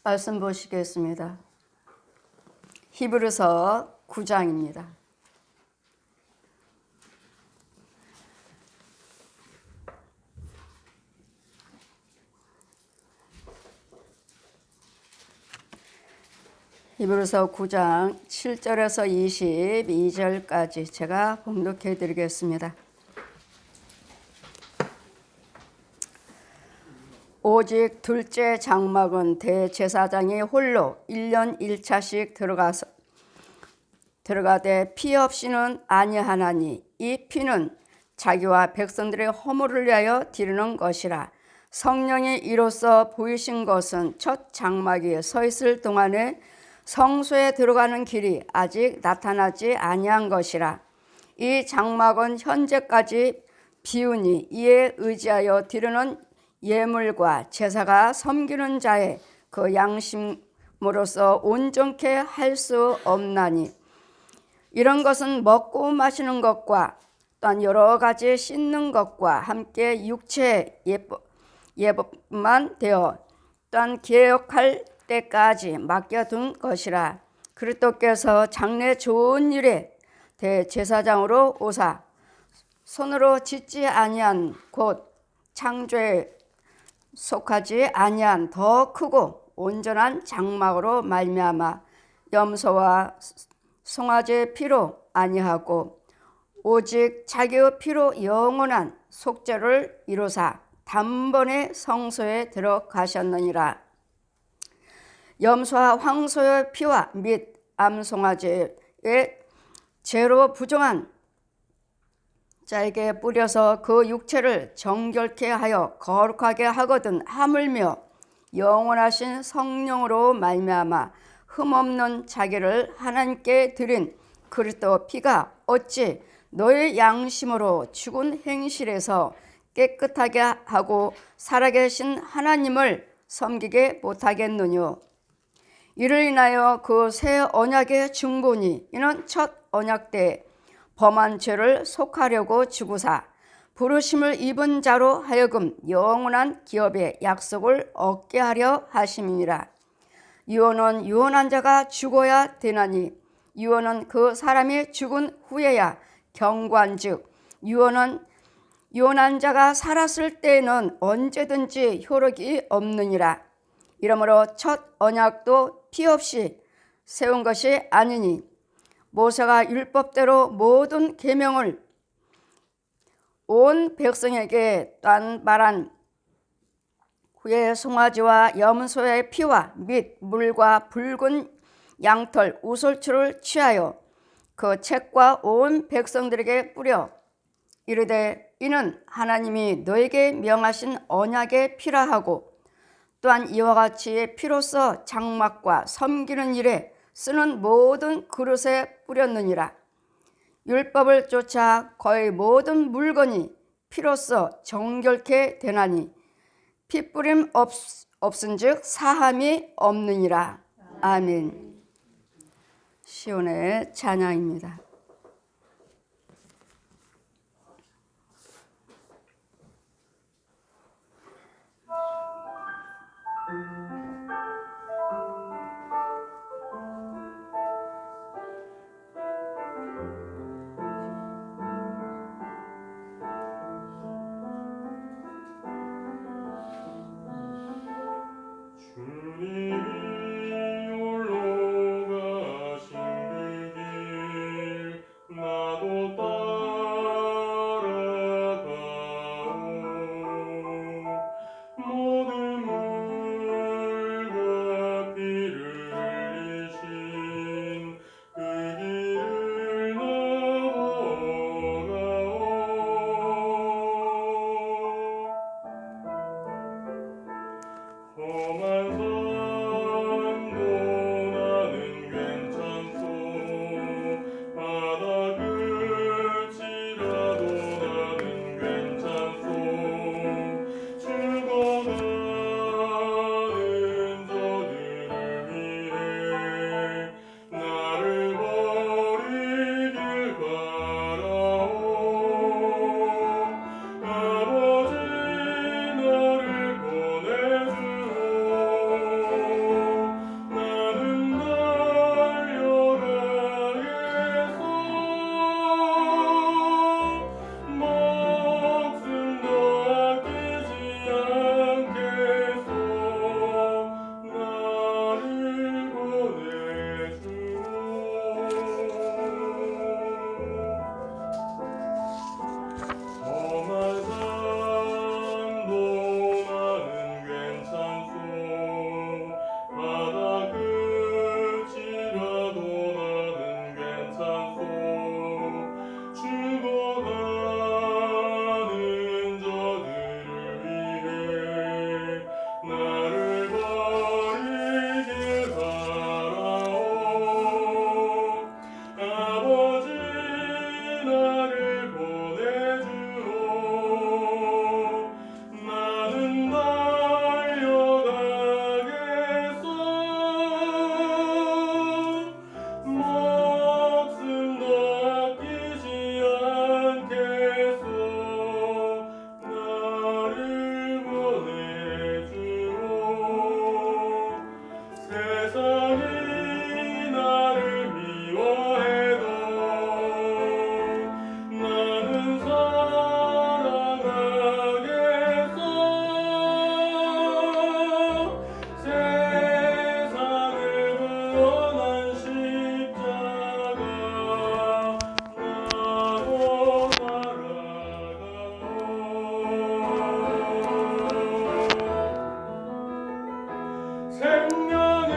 말씀 보시겠습니다. 히브리서 9장입니다. 히브리서 9장 7절에서 22절까지 제가 봉독해 드리겠습니다. 오직 둘째 장막은 대제사장이 홀로 1년 1차씩 들어가되 피 없이는 아니하나니 이 피는 자기와 백성들의 허물을 위하여 드리는 것이라. 성령이 이로써 보이신 것은 첫 장막이 서 있을 동안에 성소에 들어가는 길이 아직 나타나지 아니한 것이라. 이 장막은 현재까지 비우니 이에 의지하여 드리는 예물과 제사가 섬기는 자의 그 양심으로서 온전케 할 수 없나니 이런 것은 먹고 마시는 것과 또한 여러 가지 씻는 것과 함께 육체의 예법만 되어 또한 개혁할 때까지 맡겨둔 것이라. 그리스도께서 장래 좋은 일에 대제사장으로 오사 손으로 짓지 아니한 곧 창조에 속하지 아니한 더 크고 온전한 장막으로 말미암아 염소와 송아지의 피로 아니하고 오직 자기의 피로 영원한 속죄를 이루사 단번에 성소에 들어가셨느니라. 염소와 황소의 피와 및 암송아지의 죄로 부정한 자에게 뿌려서 그 육체를 정결케 하여 거룩하게 하거든 하물며 영원하신 성령으로 말미암아 흠없는 자기를 하나님께 드린 그리스도 피가 어찌 너의 양심으로 죽은 행실에서 깨끗하게 하고 살아계신 하나님을 섬기게 못하겠느뇨. 이를 인하여 그 새 언약의 중보니 이는 첫 언약 때 범한 죄를 속하려고 죽으사 부르심을 입은 자로 하여금 영원한 기업의 약속을 얻게 하려 하심이니라. 유언은 유언한 자가 죽어야 되나니 유언은 그 사람이 죽은 후에야 경고한즉 유언한 자가 살았을 때에는 언제든지 효력이 없느니라. 이러므로 첫 언약도 피 없이 세운 것이 아니니 모세가 율법대로 모든 계명을 온 백성에게 또한 말한 후에 송아지와 염소의 피와 및 물과 붉은 양털 우솔추를 취하여 그 책과 온 백성들에게 뿌려 이르되 이는 하나님이 너에게 명하신 언약의 피라 하고 또한 이와 같이 피로써 장막과 섬기는 일에 쓰는 모든 그릇에 뿌렸느니라. 율법을 쫓아 거의 모든 물건이 피로써 정결케 되나니 핏뿌림 없은즉 사함이 없느니라. 아멘. 시온의 찬양입니다. 생명을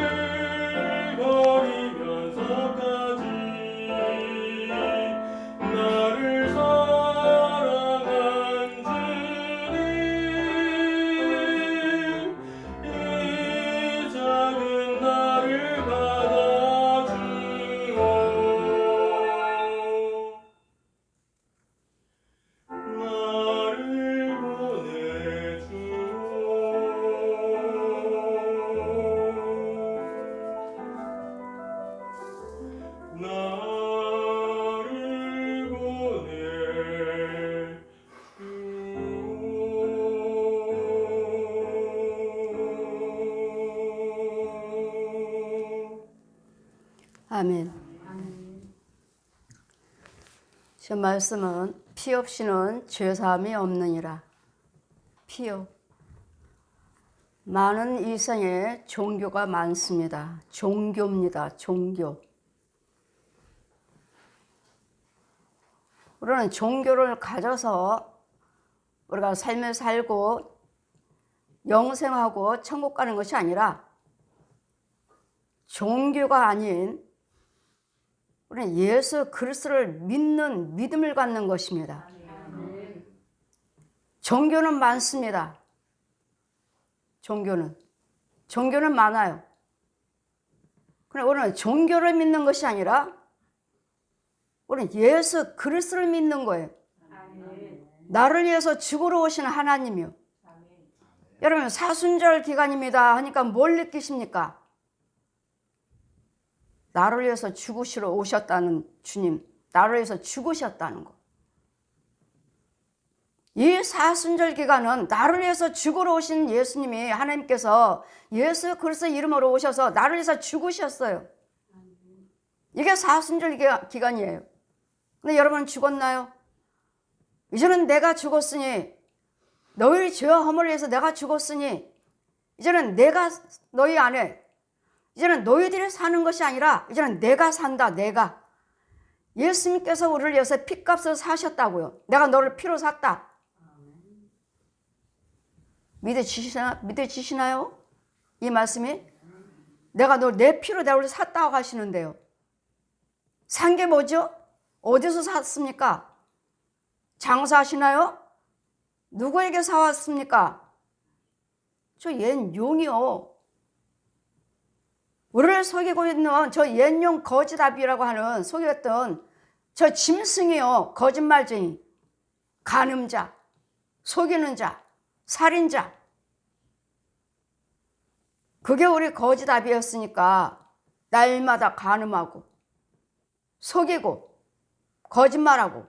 버리면서까지 나를 사랑한 주님, 이 작은 나를 받아주오. 나를 보내주오. 나를 보내주오. 아멘. 저 말씀은 피 없이는 죄사함이 없느니라. 피요. 많은 이 세상에 종교가 많습니다. 종교입니다. 종교. 우리는 종교를 가져서 우리가 삶을 살고 영생하고 천국 가는 것이 아니라 종교가 아닌 우리는 예수 그리스도를 믿는 믿음을 갖는 것입니다. 종교는 많습니다. 종교는 많아요. 그런데 우리는 종교를 믿는 것이 아니라 우리는 예수 그리스도를 믿는 거예요. 나를 위해서 죽으러 오신 하나님이요. 여러분, 사순절 기간입니다 하니까 뭘 느끼십니까? 나를 위해서 죽으시러 오셨다는 주님, 나를 위해서 죽으셨다는 거. 이 사순절 기간은 나를 위해서 죽으러 오신 예수님이, 하나님께서 예수 그리스도 이름으로 오셔서 나를 위해서 죽으셨어요. 이게 사순절 기간이에요. 근데 여러분 죽었나요? 이제는 내가 죽었으니, 너희 죄와 허물을 위해서 내가 죽었으니 이제는 내가 너희 안에, 이제는 너희들이 사는 것이 아니라 이제는 내가 산다. 내가. 예수님께서 우리를 위해서 피값을 사셨다고요. 내가 너를 피로 샀다. 믿어지시나요? 이 말씀이? 내가 너 내 피로 너를 샀다고 하시는데요. 산 게 뭐죠? 어디서 샀습니까? 장사하시나요? 누구에게 사왔습니까? 저 옛 용이요. 우리를 속이고 있는 저 옛용 거짓아비라고 하는, 속였던 저 짐승이요. 거짓말쟁이, 간음자, 속이는 자, 살인자. 그게 우리 거짓아비였으니까 날마다 간음하고 속이고 거짓말하고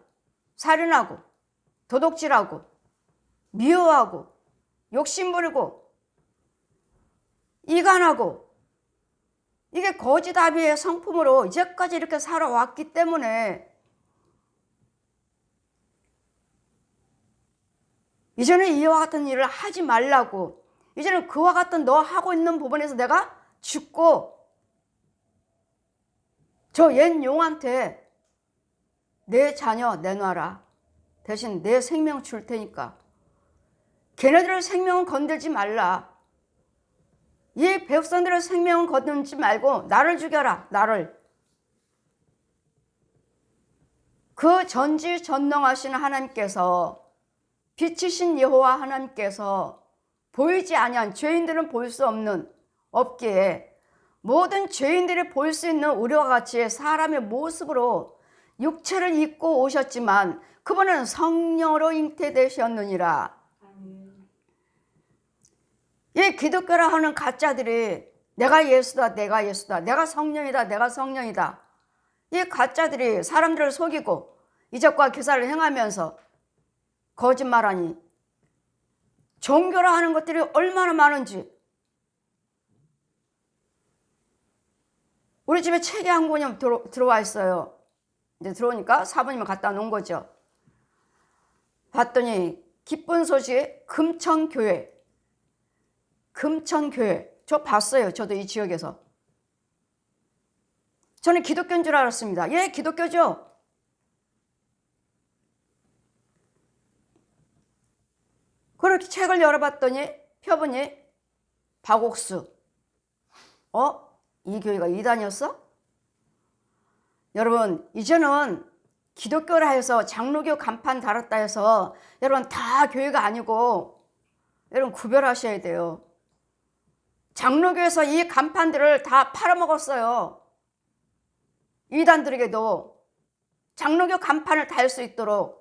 살인하고 도둑질하고 미워하고 욕심부리고 이간하고, 이게 거짓아비의 성품으로 이제까지 이렇게 살아왔기 때문에 이제는 이와 같은 일을 하지 말라고, 이제는 그와 같은 너 하고 있는 부분에서 내가 죽고 저 옛 용한테 내 자녀 내놔라. 대신 내 생명 줄 테니까 걔네들의 생명은 건들지 말라. 이 백성들의 생명은 건들지 말고 나를 죽여라. 나를. 그 전지전능하신 하나님께서, 빛이신 여호와 하나님께서 보이지 아니한, 죄인들은 볼 수 없기에 모든 죄인들이 볼 수 있는 우리와 같이 사람의 모습으로 육체를 입고 오셨지만 그분은 성령으로 잉태되셨느니라. 이 기독교라 하는 가짜들이 내가 예수다, 내가 예수다, 내가 성령이다, 내가 성령이다. 이 가짜들이 사람들을 속이고 이적과 기사를 행하면서 거짓말하니, 종교라 하는 것들이 얼마나 많은지. 우리 집에 책이 한 권이 들어와 있어요. 이제 들어오니까 사부님을 갖다 놓은 거죠. 봤더니 기쁜 소식, 금천교회. 저 봤어요. 저도 이 지역에서. 저는 기독교인 줄 알았습니다. 예, 기독교죠. 그렇게 책을 열어봤더니 펴보니 박옥수, 이 교회가 이단이었어? 여러분, 이제는 기독교라 해서 장로교 간판 달았다 해서 여러분 다 교회가 아니고 여러분 구별하셔야 돼요. 장로교에서 이 간판들을 다 팔아먹었어요. 이단들에게도 장로교 간판을 달 수 있도록.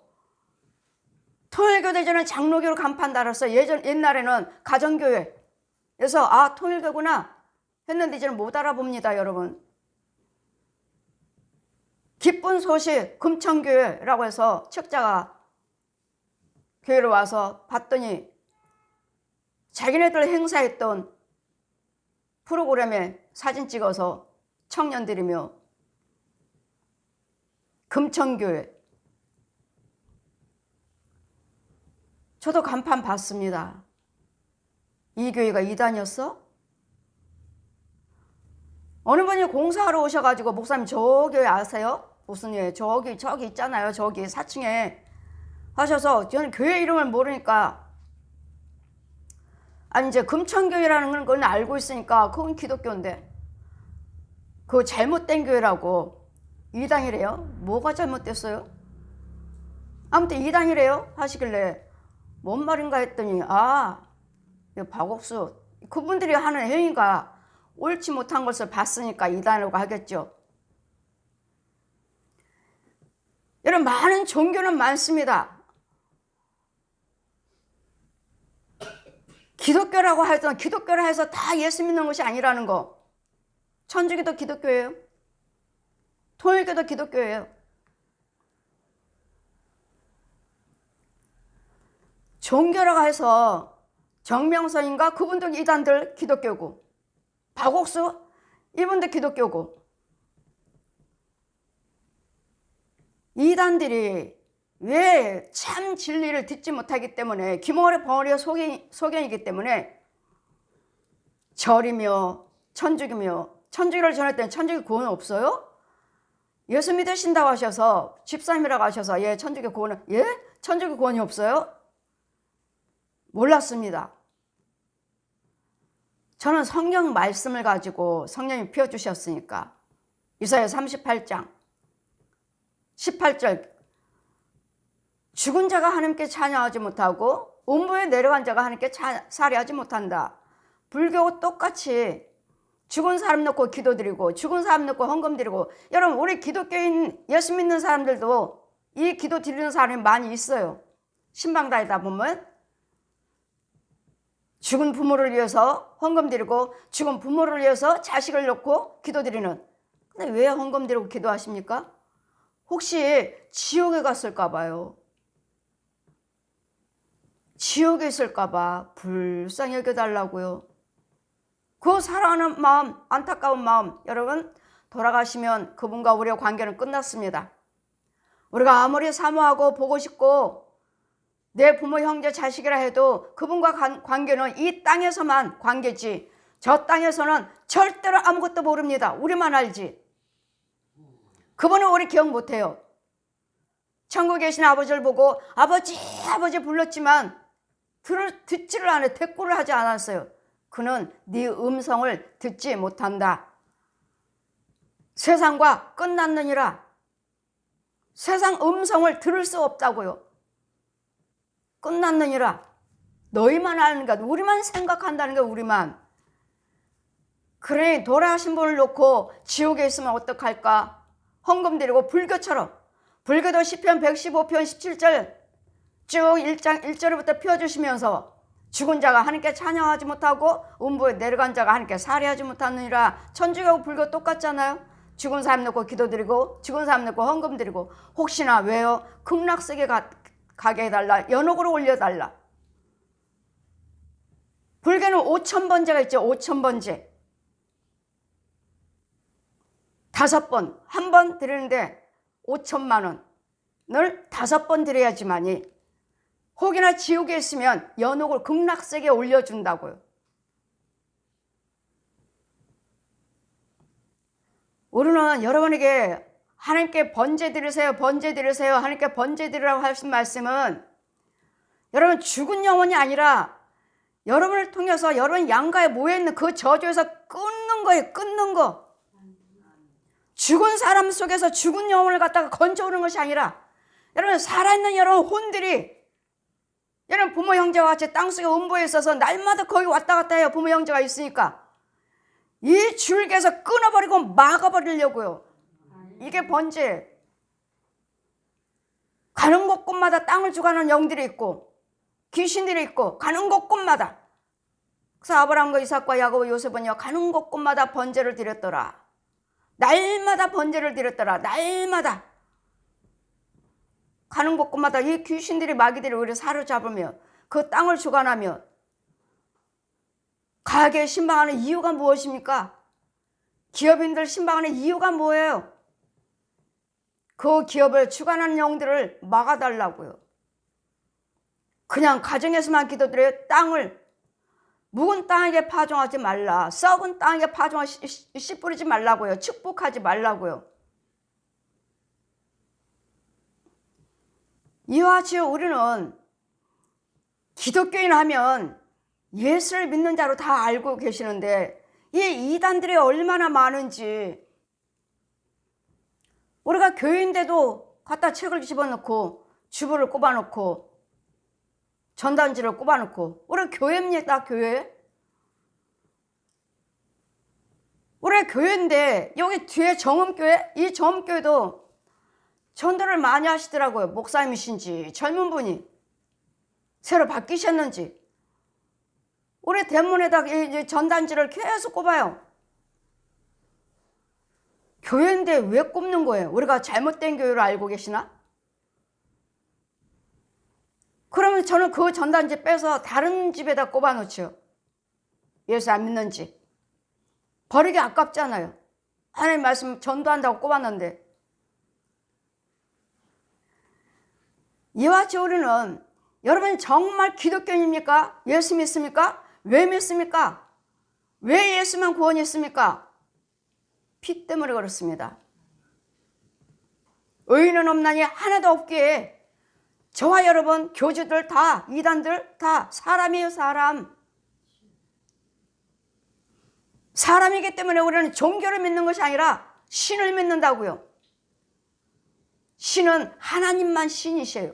통일교대전은 장로교로 간판 달았어요. 옛날에는 가정교회에서 통일교구나 했는데 이제는 못 알아봅니다, 여러분. 기쁜 소식 금천교회라고 해서 책자가 교회로 와서 봤더니 자기네들 행사했던 프로그램에 사진 찍어서 청년들이며 금천교회. 저도 간판 봤습니다. 이 교회가 이단이었어? 어느 분이 공사하러 오셔가지고 목사님 저 교회 아세요? 무슨 교회? 저기 있잖아요. 저기 4층에 하셔서 저는 교회 이름을 모르니까 아니 이제 금천교회라는 건 알고 있으니까 그건 기독교인데 그거 잘못된 교회라고 이단이래요? 뭐가 잘못됐어요? 아무튼 이단이래요 하시길래 뭔 말인가 했더니 박옥수 그분들이 하는 행위가 옳지 못한 것을 봤으니까 이단이라고 하겠죠. 여러분 많은 종교는 많습니다. 기독교라고 해서 기독교라 해서 다 예수 믿는 것이 아니라는 거. 천주교도 기독교예요. 통일교도 기독교예요. 종교라고 해서 정명선인가 그분도 이단들 기독교고 박옥수 이분도 기독교고 이단들이 왜 참 진리를 듣지 못하기 때문에 기몽월의 벙어리가 소견이기 때문에 절이며 천주교며 천주교를 전했더니 천주교 구원 없어요? 예수 믿으신다고 하셔서 집사님이라고 하셔서 천주교 구원은 천주교 구원이 없어요? 몰랐습니다. 저는 성경 말씀을 가지고 성령이 피워주셨으니까 이사야 38장 18절 죽은 자가 하나님께 찬양하지 못하고 음부에 내려간 자가 하나님께 살해하지 못한다. 불교하고 똑같이 죽은 사람 놓고 기도드리고 죽은 사람 놓고 헌금 드리고 여러분 우리 기독교인 예수 믿는 사람들도 이 기도 드리는 사람이 많이 있어요. 신방 다니다 보면 죽은 부모를 위해서 헌금 드리고 죽은 부모를 위해서 자식을 놓고 기도 드리는. 근데 왜 헌금 드리고 기도하십니까? 혹시 지옥에 갔을까 봐요. 지옥에 있을까 봐 불쌍히 여겨달라고요. 그 사랑하는 마음, 안타까운 마음, 여러분 돌아가시면 그분과 우리의 관계는 끝났습니다. 우리가 아무리 사모하고 보고 싶고 내 부모, 형제, 자식이라 해도 그분과 관계는 이 땅에서만 관계지 저 땅에서는 절대로 아무것도 모릅니다. 우리만 알지. 그분은 우리 기억 못해요. 천국에 계신 아버지를 보고 아버지 불렀지만 듣지를 않아요. 대꾸를 하지 않았어요. 그는 네 음성을 듣지 못한다. 세상과 끝났느니라. 세상 음성을 들을 수 없다고요. 끝났느니라. 너희만 아는 것, 우리만 생각한다는 게 우리만. 그러니 돌아가신 분을 놓고 지옥에 있으면 어떡할까? 헌금 드리고 불교처럼 불교도 시편 115편 17절 쭉 1장 1절부터 펴주시면서 죽은 자가 하나님께 찬양하지 못하고 음부에 내려간 자가 하나님께 살해하지 못하느니라. 천주교하고 불교 똑같잖아요. 죽은 사람 놓고 기도드리고 죽은 사람 놓고 헌금 드리고 혹시나 왜요? 극락세계 가게 해달라. 연옥으로 올려달라. 불교는 5,000번제가 있죠. 5,000번제. 5번, 한 번 드리는데 5천만 원을 5번 드려야지만이 혹이나 지옥에 있으면 연옥을 극락세계에 올려준다고요. 우리는 여러분에게 하나님께 번제 드리세요, 번제 드리세요, 하나님께 번제 드리라고 하신 말씀은 여러분 죽은 영혼이 아니라 여러분을 통해서 여러분 양가에 모여있는 그 저주에서 끊는 거예요. 끊는 거. 죽은 사람 속에서 죽은 영혼을 갖다가 건져오는 것이 아니라 여러분 살아있는 여러분 혼들이 여러분 부모 형제와 같이 땅속에 음보에 있어서 날마다 거기 왔다 갔다 해요. 부모 형제가 있으니까 이 줄기에서 끊어버리고 막아버리려고요. 이게 번제. 가는 곳곳마다 땅을 주관하는 영들이 있고 귀신들이 있고 가는 곳곳마다. 그래서 아브라함과 이삭과 야곱과 요셉은요 가는 곳곳마다 번제를 드렸더라. 날마다 번제를 드렸더라. 날마다 가는 곳곳마다 이 귀신들이 마귀들이 우리를 사로잡으며 그 땅을 주관하며 가게 신방하는 이유가 무엇입니까? 기업인들 신방하는 이유가 뭐예요? 그 기업을 주관하는 영들을 막아달라고요. 그냥 가정에서만 기도드려요. 땅을 묵은 땅에게 파종하지 말라. 썩은 땅에게 파종하지 씨 뿌리지 말라고요. 축복하지 말라고요. 이와 같이 우리는 기독교인 하면 예수를 믿는 자로 다 알고 계시는데 이 이단들이 얼마나 많은지 우리가 교회인데도 갖다 책을 집어넣고 주부를 꼽아놓고 전단지를 꼽아놓고 우리 교회입니다. 교회. 우리 교회인데 여기 뒤에 정음교회 이 정음교회도 전도를 많이 하시더라고요. 목사님이신지 젊은 분이 새로 바뀌셨는지 우리 대문에다 이 전단지를 계속 꼽아요. 교회인데 왜 꼽는 거예요? 우리가 잘못된 교회를 알고 계시나? 그러면 저는 그 전단지 빼서 다른 집에다 꼽아놓죠. 예수 안 믿는지. 버리기 아깝잖아요. 하나님 말씀 전도한다고 꼽았는데. 이와 같이 우리는 여러분 정말 기독교인입니까? 예수 믿습니까? 왜 믿습니까? 왜 예수만 구원이 있습니까? 피 때문에 그렇습니다. 의인은 없나니 하나도 없기에 저와 여러분 교주들 다 이단들 다 사람이에요. 사람이기 때문에 우리는 종교를 믿는 것이 아니라 신을 믿는다고요. 신은 하나님만 신이세요.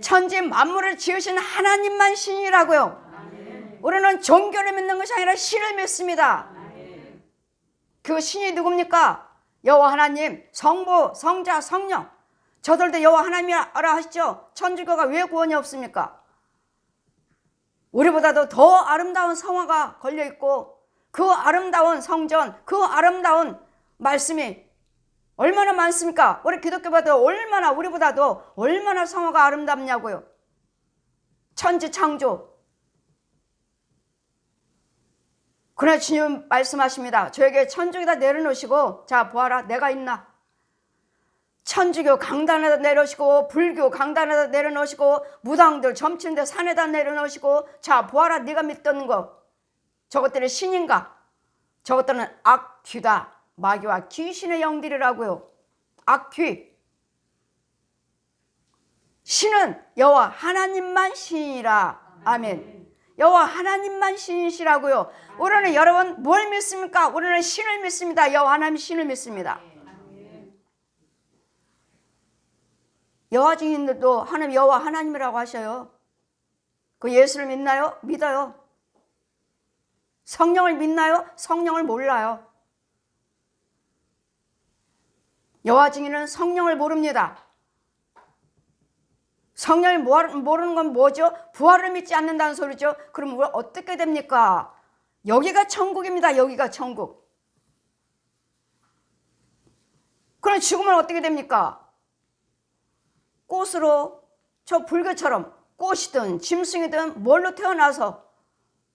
천지 만물을 지으신 하나님만 신이라고요. 우리는 종교를 믿는 것이 아니라 신을 믿습니다. 그 신이 누굽니까? 여호와 하나님, 성부, 성자, 성령. 저들도 여호와 하나님이라 하시죠. 천주교가 왜 구원이 없습니까? 우리보다도 더 아름다운 성화가 걸려있고 그 아름다운 성전, 그 아름다운 말씀이 얼마나 많습니까? 우리 기독교보다 얼마나 우리보다도 얼마나 성화가 아름답냐고요. 천지 창조. 그러나 주님 말씀하십니다. 저에게 천주교다 내려놓으시고 자 보아라 내가 있나. 천주교 강단에다 내려놓으시고 불교 강단에다 내려놓으시고 무당들 점치는데 산에다 내려놓으시고 자 보아라 네가 믿던 거 저것들은 신인가? 저것들은 악귀다. 마귀와 귀신의 영들이라고요. 악귀. 신은 여호와 하나님만 신이라. 아멘. 여호와 하나님만 신이시라고요. 우리는 여러분 뭘 믿습니까? 우리는 신을 믿습니다. 여호와 하나님 신을 믿습니다. 여호와 증인들도 하나님 여호와 하나님이라고 하셔요. 그 예수를 믿나요? 믿어요. 성령을 믿나요? 성령을 몰라요. 여호와 증인은 성령을 모릅니다. 성령을 모르는 건 뭐죠? 부활을 믿지 않는다는 소리죠. 그럼 우리가 어떻게 됩니까? 여기가 천국입니다. 여기가 천국. 그럼 죽으면 어떻게 됩니까? 꽃으로 저 불교처럼 꽃이든 짐승이든 뭘로 태어나서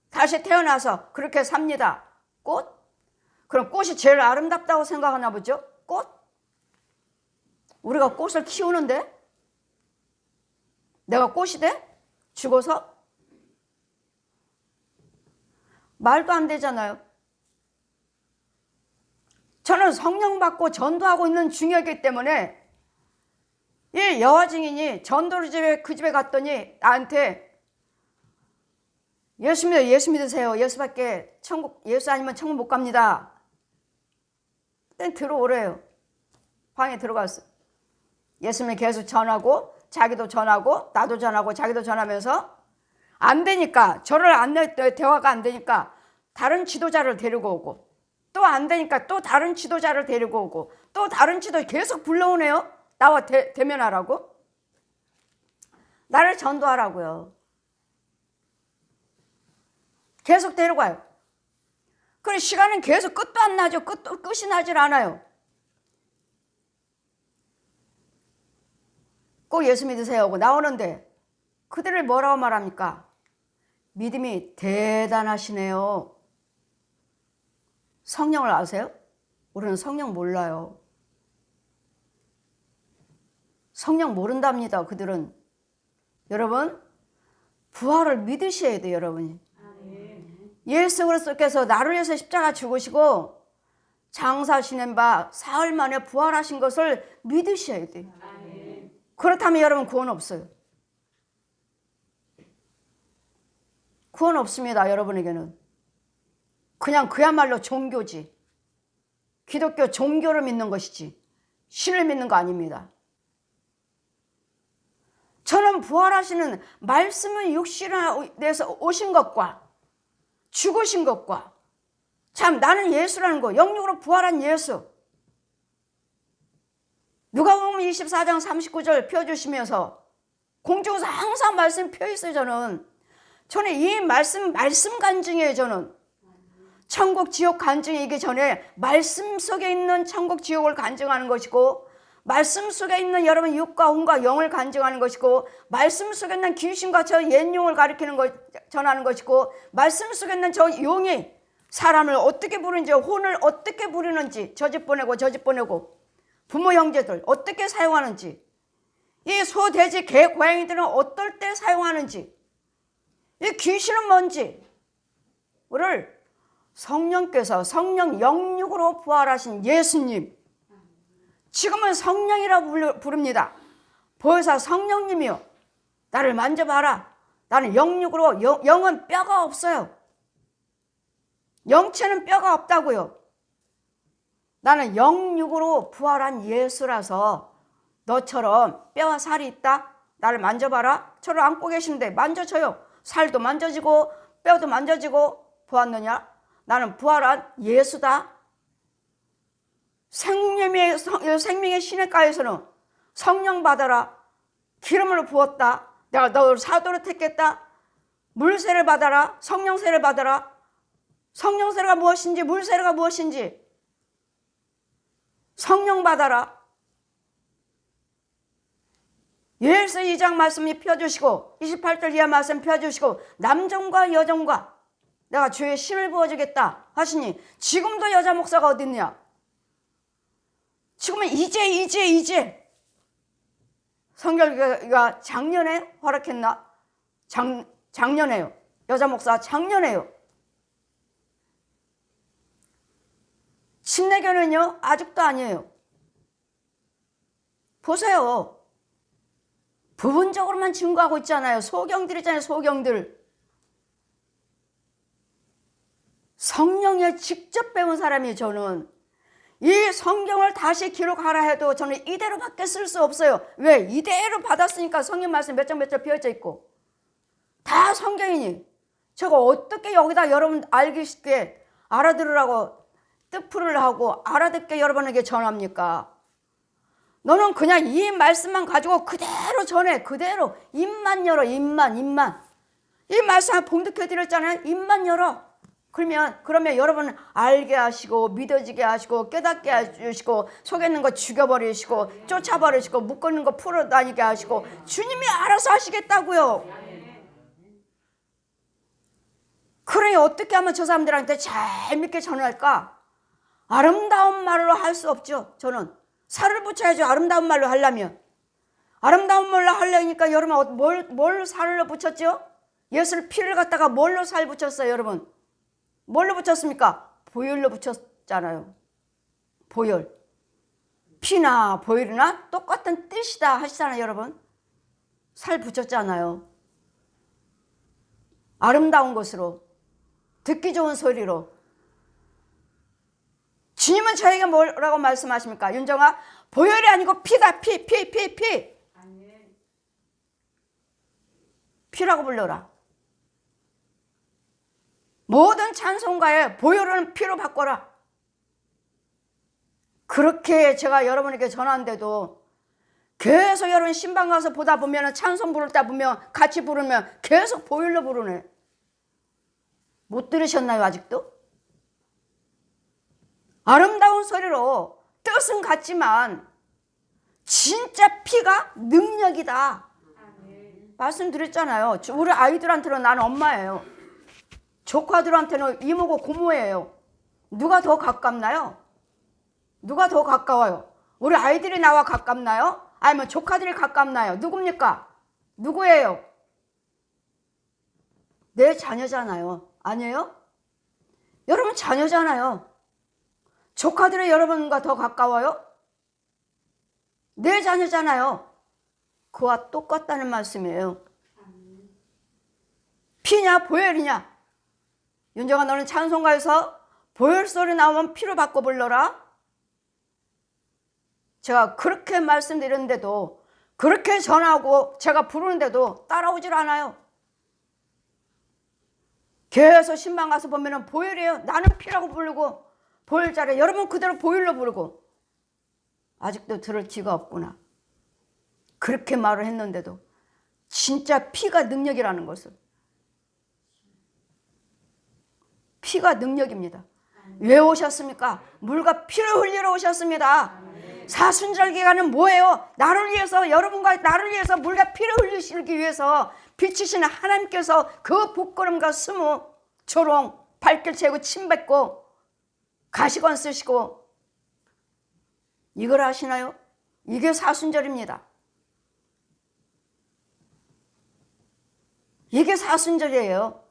다시 태어나서 그렇게 삽니다. 꽃? 그럼 꽃이 제일 아름답다고 생각하나 보죠? 꽃? 우리가 꽃을 키우는데 내가 꽃이 돼? 죽어서? 말도 안 되잖아요. 저는 성령 받고 전도하고 있는 중이기 때문에 이 여호와 증인이 전도를 집에 그 집에 갔더니 나한테 예수 믿어, 예수 믿으세요. 예수밖에 예수 아니면 천국 못 갑니다. 그때 들어오래요. 방에 들어갔어. 예수님이 계속 전하고 자기도 전하고 나도 전하고 자기도 전하면서 안 되니까 대화가 안 되니까 다른 지도자를 데리고 오고 또 안 되니까 또 다른 지도자를 데리고 오고 또 다른 지도 계속 불러오네요. 나와 대면하라고. 나를 전도하라고요. 계속 데려가요. 그래 시간은 계속 끝도 안 나죠. 끝이 나질 않아요. 꼭 예수 믿으세요 하고 나오는데 그들을 뭐라고 말합니까? 믿음이 대단하시네요. 성령을 아세요? 우리는 성령 몰라요. 성령 모른답니다. 그들은. 여러분 부활을 믿으셔야 돼요. 여러분이. 예수 그리스도께서 나를 위해서 십자가 죽으시고 장사 지낸 바 사흘 만에 부활하신 것을 믿으셔야 돼요. 그렇다면 여러분 구원 없어요. 구원 없습니다. 여러분에게는. 그냥 그야말로 종교지. 기독교 종교를 믿는 것이지 신을 믿는 거 아닙니다. 저는 부활하시는 말씀은 육신을 내서 오신 것과 죽으신 것과 참 나는 예수라는 거 영육으로 부활한 예수 누가복음 24장 39절 펴주시면서 공중에서 항상 말씀 펴있어요. 저는 이 말씀 간증이에요. 저는 천국 지옥 간증이기 전에 말씀 속에 있는 천국 지옥을 간증하는 것이고 말씀 속에 있는 여러분 육과 혼과 영을 간증하는 것이고 말씀 속에 있는 귀신과 저 옛용을 가리키는 것 전하는 것이고 말씀 속에 있는 저 용이 사람을 어떻게 부르는지 혼을 어떻게 부르는지 저 집 보내고 저 집 보내고 부모 형제들 어떻게 사용하는지 이 소, 돼지, 개, 고양이들은 어떨 때 사용하는지 이 귀신은 뭔지 를 성령께서 성령 영육으로 부활하신 예수님 지금은 성령이라고 부릅니다. 보혜사 성령님이요 나를 만져봐라. 나는 영육으로 영은 뼈가 없어요. 영체는 뼈가 없다고요. 나는 영육으로 부활한 예수라서 너처럼 뼈와 살이 있다. 나를 만져봐라. 저를 안고 계시는데 만져줘요. 살도 만져지고 뼈도 만져지고 보았느냐? 나는 부활한 예수다. 생명의 시냇가에서는 성령 받아라. 기름을 부었다. 내가 너를 사도로 택했다. 물세를 받아라. 성령세를 받아라. 성령세가 무엇인지 물세가 무엇인지 성령 받아라. 요엘서 2장 말씀이 펴주시고 28절 이하 말씀 펴주시고 남정과 여정과 내가 주의 신을 부어주겠다 하시니 지금도 여자 목사가 어디 있냐? 지금은 이제 성결교가 작년에 허락했나? 작년에요. 여자 목사 작년에요. 침례교는요 아직도 아니에요. 보세요. 부분적으로만 증거하고 있잖아요. 소경들 있잖아요. 소경들. 성령에 직접 배운 사람이 저는 이 성경을 다시 기록하라 해도 저는 이대로밖에 쓸 수 없어요. 왜? 이대로 받았으니까 성경 말씀 몇 장 몇 절 비어져 있고 다 성경이니 저거 어떻게 여기다 여러분 알기 쉽게 알아들으라고 뜻풀을 하고 알아듣게 여러분에게 전합니까? 너는 그냥 이 말씀만 가지고 그대로 전해. 그대로 입만 열어. 입만 이 말씀 봉독해 드렸잖아요. 입만 열어. 그러면 여러분 알게 하시고 믿어지게 하시고 깨닫게 해주시고 속에 있는 거 죽여버리시고 쫓아버리시고 묶어 있는 거 풀어다니게 하시고 주님이 알아서 하시겠다고요. 그래 어떻게 하면 저 사람들한테 잘 믿게 전할까? 아름다운 말로 할 수 없죠. 저는 살을 붙여야죠. 아름다운 말로 하려면. 아름다운 말로 하려니까 여러분 뭘로 살을 붙였죠? 예수를 피를 갖다가 뭘로 살 붙였어요 여러분? 뭘로 붙였습니까? 보혈로 붙였잖아요. 보혈. 피나 보혈이나 똑같은 뜻이다 하시잖아요 여러분. 살 붙였잖아요. 아름다운 것으로, 듣기 좋은 소리로. 주님은 저에게 뭐라고 말씀하십니까? 윤정아, 보혈이 아니고 피다. 피. 피라고 불러라. 모든 찬송가에 보혈은 피로 바꿔라. 그렇게 제가 여러분에게 전하는데도 계속 여러분 신방 가서 보다 보면 찬송 부를 때 보면 같이 부르면 계속 보혈로 부르네. 못 들으셨나요 아직도? 아름다운 소리로 뜻은 같지만 진짜 피가 능력이다. 말씀드렸잖아요. 우리 아이들한테는 나는 엄마예요. 조카들한테는 이모고 고모예요. 누가 더 가깝나요? 누가 더 가까워요? 우리 아이들이 나와 가깝나요? 아니면 조카들이 가깝나요? 누굽니까? 누구예요? 내 자녀잖아요. 아니에요? 여러분 자녀잖아요. 조카들이 여러분과 더 가까워요? 내 자녀잖아요. 그와 똑같다는 말씀이에요. 피냐 보혈이냐? 윤정아, 너는 찬송가에서 보혈 소리 나오면 피로 바꿔 불러라. 제가 그렇게 말씀드렸는데도, 그렇게 전하고 제가 부르는데도 따라오질 않아요. 계속 신방 가서 보면 보혈이에요. 나는 피라고 부르고 보혈 잘해. 여러분 그대로 보혈로 부르고. 아직도 들을 귀가 없구나. 그렇게 말을 했는데도 진짜 피가 능력이라는 것을. 피가 능력입니다. 왜 오셨습니까? 물과 피를 흘리러 오셨습니다. 사순절 기간은 뭐예요? 나를 위해서, 여러분과 나를 위해서 물과 피를 흘리시기 위해서 빛이시는 하나님께서 그 부끄럼과 스무, 조롱, 발길 채고 침 뱉고 가시관 쓰시고, 이걸 아시나요? 이게 사순절입니다. 이게 사순절이에요.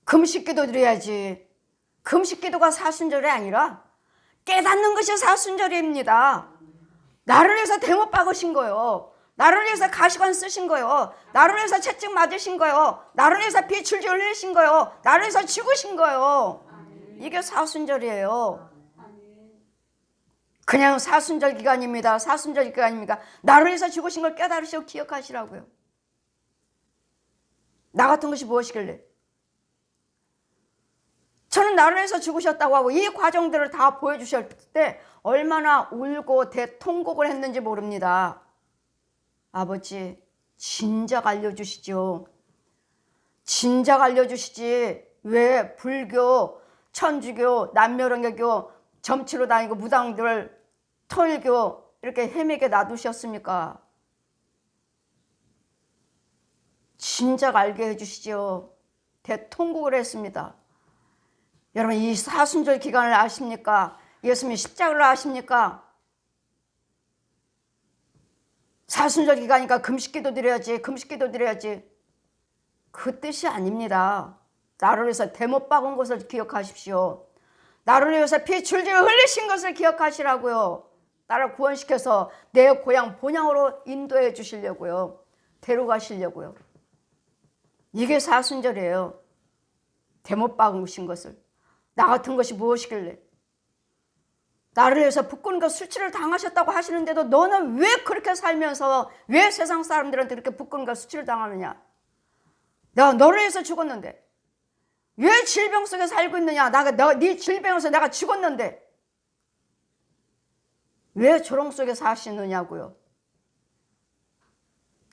금식기도 드려야지. 금식기도가 사순절이 아니라 깨닫는 것이 사순절입니다. 나를 위해서 대못 박으신 거요. 나를 위해서 가시관 쓰신 거요. 나를 위해서 채찍 맞으신 거요. 나를 위해서 피 줄줄 흘리신 거요. 나를 위해서 죽으신 거요. 이게 사순절이에요. 그냥 사순절 기간입니다. 사순절 기간입니다. 나를 위해서 죽으신 걸 깨달으시고 기억하시라고요. 나 같은 것이 무엇이길래? 저는 나를 위해서 죽으셨다고 하고 이 과정들을 다 보여주실 때 얼마나 울고 대통곡을 했는지 모릅니다. 아버지, 진작 알려주시죠. 진작 알려주시지. 왜 불교, 천주교, 남묘령교 점치러 다니고 무당들, 통일교 이렇게 헤매게 놔두셨습니까? 진작 알게 해주시죠. 대통곡을 했습니다. 여러분 이 사순절 기간을 아십니까? 예수님이 십자가를 아십니까? 사순절 기간이니까 금식기도 드려야지. 금식기도 드려야지. 그 뜻이 아닙니다. 나를 위해서 대못 박은 것을 기억하십시오. 나를 위해서 피 줄줄 흘리신 것을 기억하시라고요. 나를 구원시켜서 내 고향 본향으로 인도해 주시려고요. 데려가시려고요. 이게 사순절이에요. 대못 박으신 것을. 나 같은 것이 무엇이길래? 나를 위해서 북군과 수치를 당하셨다고 하시는데도 너는 왜 그렇게 살면서 왜 세상 사람들한테 그렇게 북군과 수치를 당하느냐? 내가 너를 위해서 죽었는데 왜 질병 속에 살고 있느냐? 네 질병에서 내가 죽었는데 왜 조롱 속에 사시느냐고요.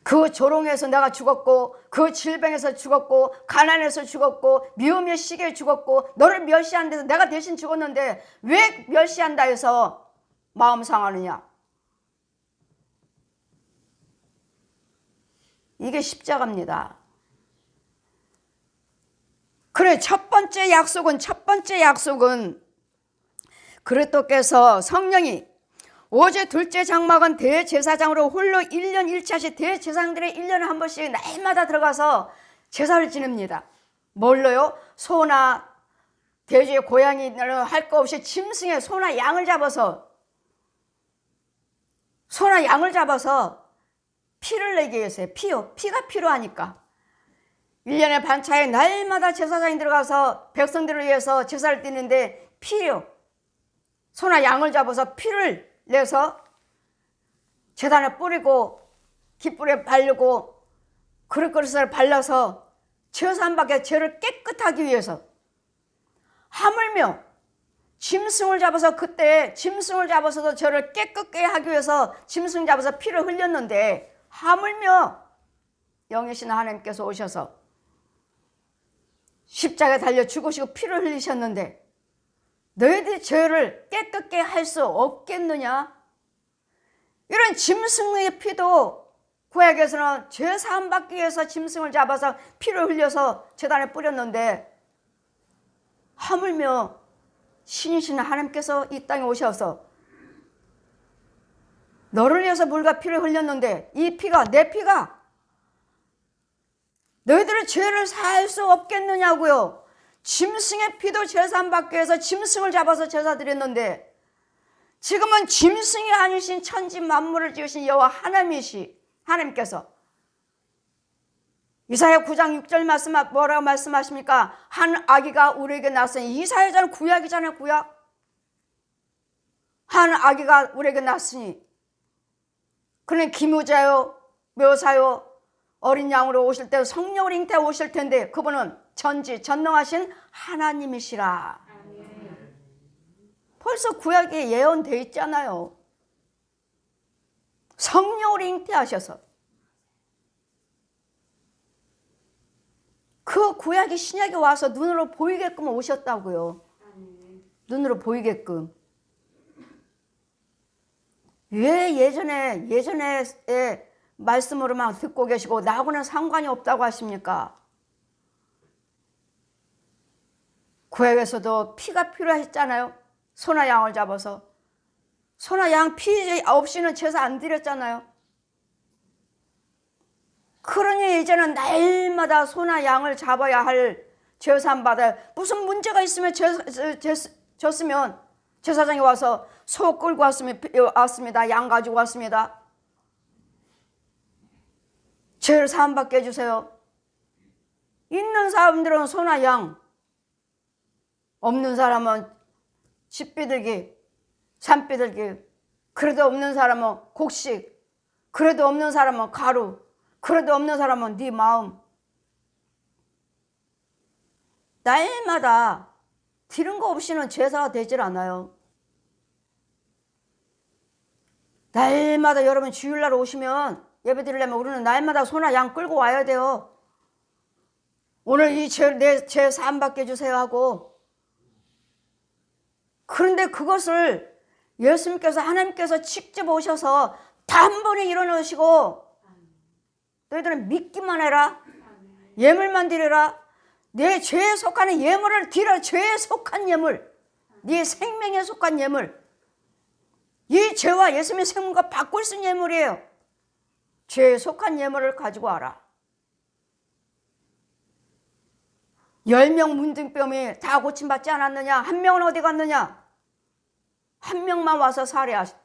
그 조롱에서 내가 죽었고 그 질병에서 죽었고 가난에서 죽었고 미움의 시기에 죽었고 너를 멸시한 데서 내가 대신 죽었는데 왜 멸시한다 해서 마음 상하느냐. 이게 십자가입니다. 그래 첫 번째 약속은 그리스도께서 성령이 오제 둘째 장막은 대제사장으로 홀로 1년 1차씩 대제사장들의 1년에 한 번씩 날마다 들어가서 제사를 지냅니다. 뭘로요? 소나 돼지의 고양이는 할 거 없이 짐승의 소나 양을 잡아서 피를 내기 위해서요. 피가 필요하니까 1년에 반차에 날마다 제사장이 들어가서 백성들을 위해서 제사를 드리는데 피요. 소나 양을 잡아서 피를 내서 제단에 뿌리고 깃불에 바르고 그릇그릇을 발라서 제사함밖에 죄를 깨끗하기 위해서 하물며 짐승을 잡아서 그때 짐승을 잡아서도 죄를 깨끗게 하기 위해서 짐승 잡아서 피를 흘렸는데 하물며 영이신 하나님께서 오셔서 십자가에 달려 죽으시고 피를 흘리셨는데 너희들이 죄를 깨끗게 할 수 없겠느냐? 이런 짐승의 피도 구약에서는 죄 사함 받기 위해서 짐승을 잡아서 피를 흘려서 제단에 뿌렸는데 하물며 신이신 하나님께서 이 땅에 오셔서 너를 위해서 물과 피를 흘렸는데 이 피가 내 피가 너희들의 죄를 사할 수 없겠느냐고요. 짐승의 피도 제사함 받기 위해서 짐승을 잡아서 제사 드렸는데 지금은 짐승이 아니신 천지 만물을 지으신 여호와 하나님께서 이사야 9장 6절 말씀 뭐라고 말씀하십니까? 한 아기가 우리에게 났으니 이사야자는 구약이잖아요. 구약. 한 아기가 우리에게 났으니 그는 기무자요 묘사요 어린 양으로 오실 때 성령을 잉태 오실 텐데 그분은 전능하신 하나님이시라. 벌써 구약에 예언되어 있잖아요. 성령을 잉태하셔서 그 구약이 신약에 와서 눈으로 보이게끔 오셨다고요. 눈으로 보이게끔. 왜 예전에 말씀으로만 듣고 계시고 나하고는 상관이 없다고 하십니까? 구약에서도 피가 필요했잖아요. 소나 양을 잡아서. 소나 양 피 없이는 제사 안 드렸잖아요. 그러니 이제는 날마다 소나 양을 잡아야 할 제사함 받아야 무슨 문제가 있으면 졌으면 제사장이 와서 소 끌고 왔습니다. 양 가지고 왔습니다. 죄를 사함받게 해주세요. 있는 사람들은 소나 양, 없는 사람은 집비둘기, 산비둘기, 그래도 없는 사람은 곡식, 그래도 없는 사람은 가루, 그래도 없는 사람은 네 마음. 날마다 드린 거 없이는 제사가 되질 않아요. 날마다 여러분 주일날 오시면 예배 드리려면 우리는 날마다 소나 양 끌고 와야 돼요. 오늘 내 죄 사함 받게 해주세요 하고. 그런데 그것을 예수님께서 하나님께서 직접 오셔서 단번에 일어나시고 너희들은 믿기만 해라. 예물만 드려라. 내 죄에 속하는 예물을 드려. 죄에 속한 예물. 네 생명에 속한 예물. 이 죄와 예수님의 생명과 바꿀 수 있는 예물이에요. 죄에 속한 예물을 가지고 와라. 10명 문둥병이 다 고침받지 않았느냐? 한 명은 어디 갔느냐? 한 명만 와서 살해하시고